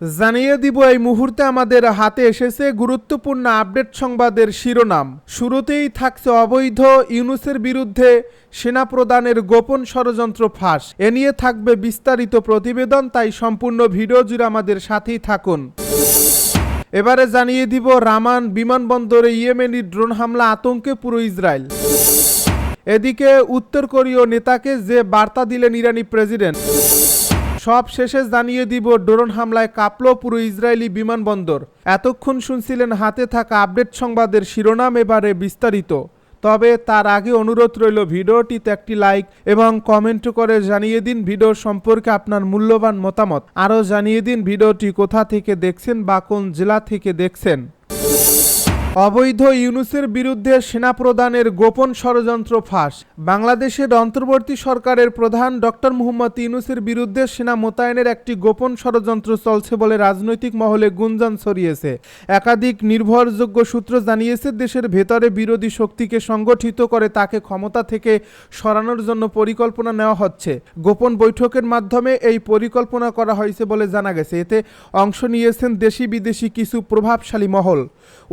জানিয়ে দিব এই মুহূর্তে আমাদের হাতে এসেছে গুরুত্বপূর্ণ আপডেট সংবাদের শিরোনাম। শুরুতেই থাকছে অবৈধ ইউনূসের বিরুদ্ধে সেনা প্রদানের গোপন ষড়যন্ত্র ফাঁস। এ নিয়ে থাকবে বিস্তারিত প্রতিবেদন, তাই সম্পূর্ণ ভিডিও জুড়ে আমাদের সাথেই থাকুন। এবারে জানিয়ে দিব রামান বিমানবন্দরে ইয়েমেনি ড্রোন হামলা আতঙ্কে পুরো ইসরায়েল। এদিকে উত্তর কোরীয় নেতাকে যে বার্তা দিলেন ইরানি প্রেসিডেন্ট। সব শেষে জানিয়ে দিব ড্রোন হামলায় কাঁপল পুরো ইসরায়েলি বিমানবন্দর। এতক্ষণ শুনছিলেন হাতে থাকা আপডেট সংবাদের শিরোনাম, এবারে বিস্তারিত। তবে তার আগে অনুরোধ রইল ভিডিওটিতে একটি লাইক এবং কমেন্ট করে জানিয়ে দিন ভিডিও সম্পর্কে আপনার মূল্যবান মতামত। আরও জানিয়ে দিন ভিডিওটি কোথা থেকে দেখছেন বা কোন জেলা থেকে দেখছেন। অবৈধ ইউনূসের বিরুদ্ধে সেনা প্রদানের গোপন ষড়যন্ত্র ফাঁস। বাংলাদেশের অন্তর্বর্তী সরকারের প্রধান ডক্টর মোহাম্মদ ইউনূসের বিরুদ্ধে সেনা মোতায়েনের একটি গোপন ষড়যন্ত্র চলছে বলে রাজনৈতিক মহলে গুঞ্জন ছড়িয়েছে। একাধিক নির্ভরযোগ্য সূত্র জানিয়েছে, দেশের ভেতরে বিরোধী শক্তিকে সংগঠিত করে তাকে ক্ষমতা থেকে সরানোর জন্য পরিকল্পনা নেওয়া হচ্ছে। গোপন বৈঠকের মাধ্যমে এই পরিকল্পনা করা হয়েছে বলে জানা গেছে। এতে অংশ নিয়েছেন দেশি বিদেশি কিছু প্রভাবশালী মহল।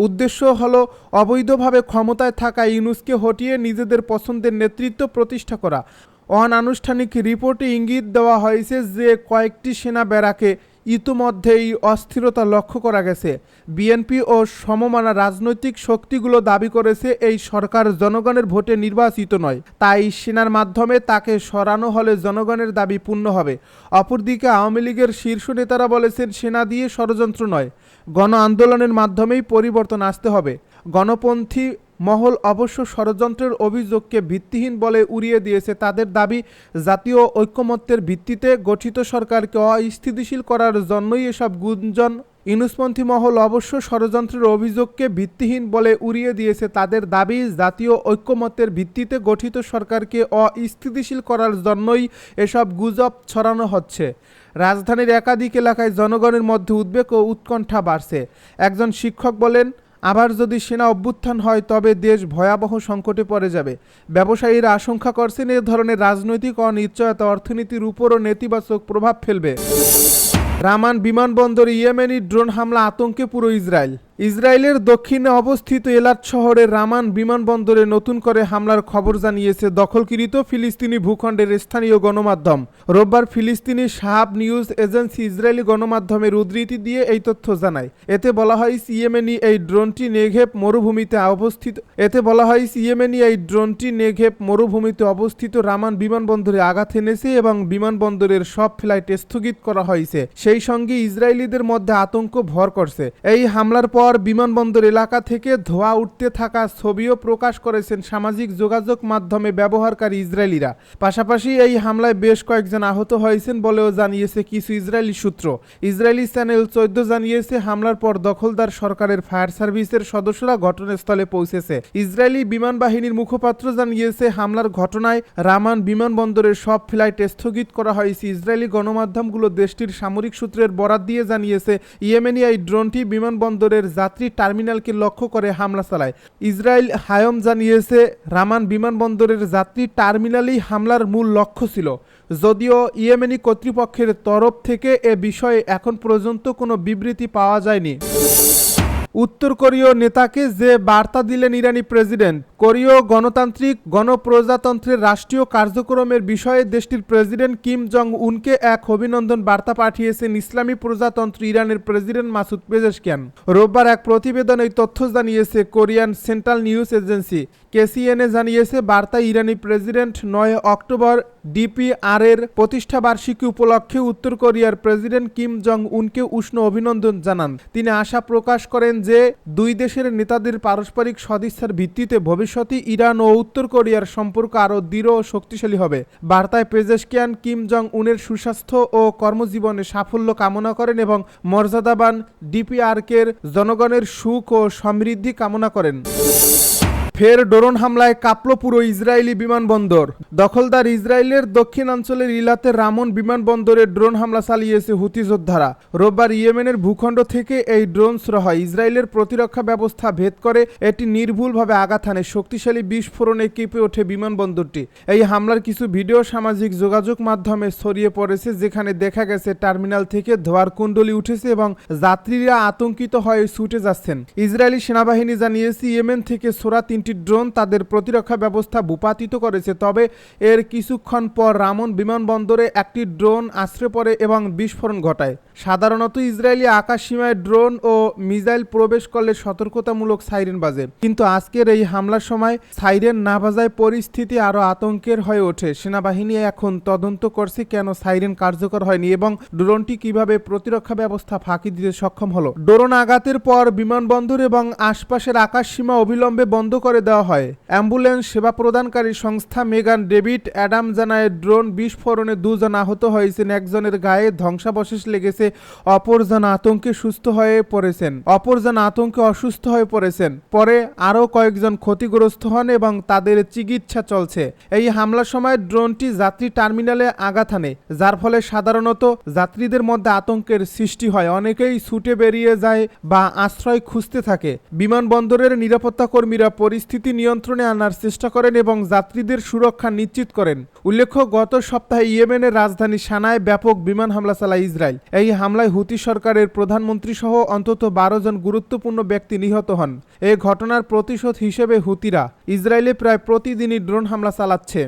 উদ্দেশ্য হলো অবৈধভাবে ক্ষমতায় থাকা ইউনূসকে হটিয়ে নিজেদের পছন্দের নেতৃত্ব প্রতিষ্ঠা করা। অনানুষ্ঠানিক রিপোর্টে ইঙ্গিত দেওয়া হয়েছে যে কয়েকটি সেনা ব্যারাকে ইতিমধ্যেই অস্থিরতা লক্ষ্য করা গেছে। বিএনপি ও সমমানা রাজনৈতিক শক্তিগুলো দাবি করেছে এই সরকার জনগণের ভোটে নির্বাচিত নয়, তাই সেনার মাধ্যমে তাকে সরানো হলে জনগণের দাবি পূর্ণ হবে। অপরদিকে আওয়ামী লীগের শীর্ষ নেতারা বলেছেন, সেনা দিয়ে ষড়যন্ত্র নয়, গণ আন্দোলনের মাধ্যমেই পরিবর্তন আসতে হবে। গণপন্থী মহল অবশ্য ষড়যন্ত্রের অভিযোগকে ভিত্তিহীন বলে উড়িয়ে দিয়েছে। তাদের দাবি, জাতীয় ঐকমত্যের ভিত্তিতে গঠিত সরকারকে অস্থিতিশীল করার জন্যই এসব গুঞ্জন। ইউনূসপন্থী মহল অবশ্য ষড়যন্ত্রের অভিযোগকে ভিত্তিহীন বলে উড়িয়ে দিয়েছে। তাদের দাবি, জাতীয় ঐকমত্যের ভিত্তিতে গঠিত সরকারকে অস্থিতিশীল করার জন্যই এসব গুজব ছড়ানো হচ্ছে। রাজধানীর একাধিক এলাকায় জনগণের মধ্যে উদ্বেগ ও উৎকণ্ঠা বাড়ছে। একজন শিক্ষক বলেন, আবার যদি সেনা অভ্যুত্থান হয় তবে দেশ ভয়াবহ সংকটে পড়ে যাবে। ব্যবসায়ীরা আশঙ্কা করছেন, এ ধরনের রাজনৈতিক অনিশ্চয়তা অর্থনীতির উপরও নেতিবাচক প্রভাব ফেলবে। রামান বিমানবন্দরে ইয়েমেনি ড্রোন হামলা আতঙ্কে পুরো ইসরায়েল। ইসরায়েলের দক্ষিণে অবস্থিত এলাত শহরের রামান বিমানবন্দরে নতুন করে হামলার খবর জানিয়েছে দখলকৃত ফিলিস্তিনি ভূখণ্ডের স্থানীয় গণমাধ্যম। রোববার ফিলিস্তিনি শাহাব নিউজ এজেন্সি ইসরায়েলি গণমাধ্যমের উদ্ধৃতি দিয়ে এই তথ্য জানায়। এতে বলা হয়, ইয়েমেনি এই ড্রোনটি নেঘেব মরুভূমিতে অবস্থিত রামান বিমানবন্দরে আঘাত এনেছে এবং বিমানবন্দরের সব ফ্লাইট স্থগিত করা হয়েছে। সেই সঙ্গে ইসরায়েলিদের মধ্যে আতঙ্ক ভর করছে। এই হামলার পর বিমানবন্দর এলাকা থেকে ধোঁয়া উঠতে থাকা ছবিও প্রকাশ করেছেন সামাজিক যোগাযোগ মাধ্যমে ব্যবহারকারী ইসরায়েলিরা। পাশাপাশি এই হামলায় বেশ কয়েকজন আহত হয়েছেন বলেও জানিয়েছে কিছু ইসরায়েলি সূত্র। ইসরায়েলি চ্যানেল 14 জানিয়েছে, হামলার পর দখলদার সরকারের ফায়ার সার্ভিসের সদস্যরা ঘটনাস্থলে পৌঁছেছে। ইসরায়েলি বিমান বাহিনীর মুখপাত্র জানিয়েছে, হামলার ঘটনায় রামান বিমানবন্দরের সব ফ্লাইট স্থগিত করা হয়েছে। ইসরায়েলি গণমাধ্যমগুলো দেশটির সামরিক সূত্রের বরাত দিয়ে জানিয়েছে, ইয়েমেনি এই ড্রোনটি বিমানবন্দরের যাত্রী টার্মিনালকে লক্ষ্য করে হামলা চালায়। ইসরায়েল হায়ম জানিয়েছে, রামান বিমানবন্দরের যাত্রী টার্মিনালই হামলার মূল লক্ষ্য ছিল। যদিও ইয়েমেনি কর্তৃপক্ষের তরফ থেকে এ বিষয়ে এখন পর্যন্ত কোনো বিবৃতি পাওয়া যায়নি। উত্তর কোরীয় নেতাকে যে বার্তা দিলেন ইরানি প্রেসিডেন্ট। কোরীয় গণতান্ত্রিক গণপ্রজাতন্ত্রের রাষ্ট্রীয় কার্যক্রমের বিষয়ে দেশটির প্রেসিডেন্ট কিম জং উনকে এক অভিনন্দন বার্তা পাঠিয়েছেন ইসলামী প্রজাতন্ত্র ইরানের প্রেসিডেন্ট মাসুদ পেজেশকিয়ান। রোববার এক প্রতিবেদনে এই তথ্য জানিয়েছে Korean central news agency KCNA জানিয়েছে, বার্তায় ইরানি প্রেসিডেন্ট 9 অক্টোবর ডিপিআর-এর প্রতিষ্ঠা বার্ষিকী উপলক্ষে উত্তর কোরিয়ার প্রেসিডেন্ট কিম জং উনকে উষ্ণ অভিনন্দন জানান। তিনি আশা প্রকাশ করেন যে দুই দেশের নেতাদের পারস্পরিক সদিচ্ছার ভিত্তিতে ভবিষ্যতে ইরান ও উত্তর কোরিয়ার সম্পর্ক আরও দৃঢ় ও শক্তিশালী হবে। বার্তায় পেজেশকিয়ান কিম জং উনের সুস্বাস্থ্য ও কর্মজীবনে সাফল্য কামনা করেন এবং মর্যাদাবান ডিপিআর-এর জনগণের সুখ ও সমৃদ্ধি কামনা করেন। ফের ড্রোন হামলায় কাঁপল পুরো ইসরায়েলি বিমানবন্দর। দখলদার ইসরায়েলের দক্ষিণাঞ্চলের ইলাতে রামন বিমানবন্দরে ড্রোন হামলা চালিয়েছে হুতি যোদ্ধারা। রোববার ইয়েমেনের ভূখণ্ড থেকে এই ড্রোন ছোড়া হয়। ইসরায়েলের প্রতিরক্ষা ব্যবস্থা ভেদ করে এটি নির্ভুলভাবে আঘাত হানে। শক্তিশালী বিস্ফোরণে কেঁপে ওঠে বিমানবন্দরটি। এই হামলার কিছু ভিডিও সামাজিক যোগাযোগ মাধ্যমে ছড়িয়ে পড়েছে, যেখানে দেখা গেছে টার্মিনাল থেকে ধোঁয়ার কুণ্ডলী উঠেছে এবং যাত্রীরা আতঙ্কিত হয়ে ছুটে যাচ্ছেন। ইসরায়েলি সেনাবাহিনী জানিয়েছে ইয়েমেন থেকে ছোড়া 3টি ড্রোন তাদের প্রতিরক্ষা ব্যবস্থা ভূপাতিত করেছে। তবে এর কিছুক্ষণ পর রামন বিমানবন্দরে একটি ড্রোন আছড়ে পড়ে এবং বিস্ফোরণ ঘটায়। সাধারণত ইসরায়েলি আকাশ সীমায় ড্রোন ও মিসাইল প্রবেশ করলে সতর্কতামূলক সাইরেন বাজে, কিন্তু আজকের এই হামলার সময় সাইরেন না বাজায় পরিস্থিতি আরও আতঙ্কের হয়ে ওঠে। সেনাবাহিনী এখন তদন্ত করছে কেন সাইরেন কার্যকর হয়নি এবং ড্রোনটি কিভাবে প্রতিরক্ষা ব্যবস্থা ফাঁকি দিতে সক্ষম হলো। ড্রোন আঘাতের পর বিমানবন্দর এবং আশপাশের আকাশ সীমা অবিলম্বে বন্ধ করে দেওয়া হয়। অ্যাম্বুলেন্স সেবা প্রদানকারী সংস্থা মেগান ডেভিড অ্যাডাম জানায়, ড্রোন বিস্ফোরণে 2 জন আহত হয়েছেন, একজনের গায়ে ধ্বংসাবশেষ লেগেছে, অপরজন আতঙ্কে অসুস্থ হয়ে পড়েছেন। পরে আরও কয়েকজন ক্ষতিগ্রস্ত হন এবং তাদের চিকিৎসা চলছে। এই হামলার সময় ড্রোনটি যাত্রী টার্মিনালে আঘাত হানে, যার ফলে সাধারণত যাত্রীদের মধ্যে আতঙ্কের সৃষ্টি হয়। অনেকেই ছুটে বেরিয়ে যায় বা আশ্রয় খুঁজতে থাকে। বিমানবন্দরের নিরাপত্তা কর্মীরা পরিস্থিতি নিয়ন্ত্রণে আনার চেষ্টা করেন এবং যাত্রীদের সুরক্ষা নিশ্চিত করেন। উল্লেখ্য, গত সপ্তাহে ইয়েমেনের রাজধানী সানায় ব্যাপক বিমান হামলা চালায় ইসরায়েল। এই হামলায় হুতি সরকারের প্রধানমন্ত্রী সহ অন্তত 12 জন গুরুত্বপূর্ণ ব্যক্তি নিহত হন। এই ঘটনার প্রতিশোধ হিসেবে হুতিরা ইসরায়েলে প্রায় প্রতিদিনই ড্রোন হামলা চালাচ্ছে।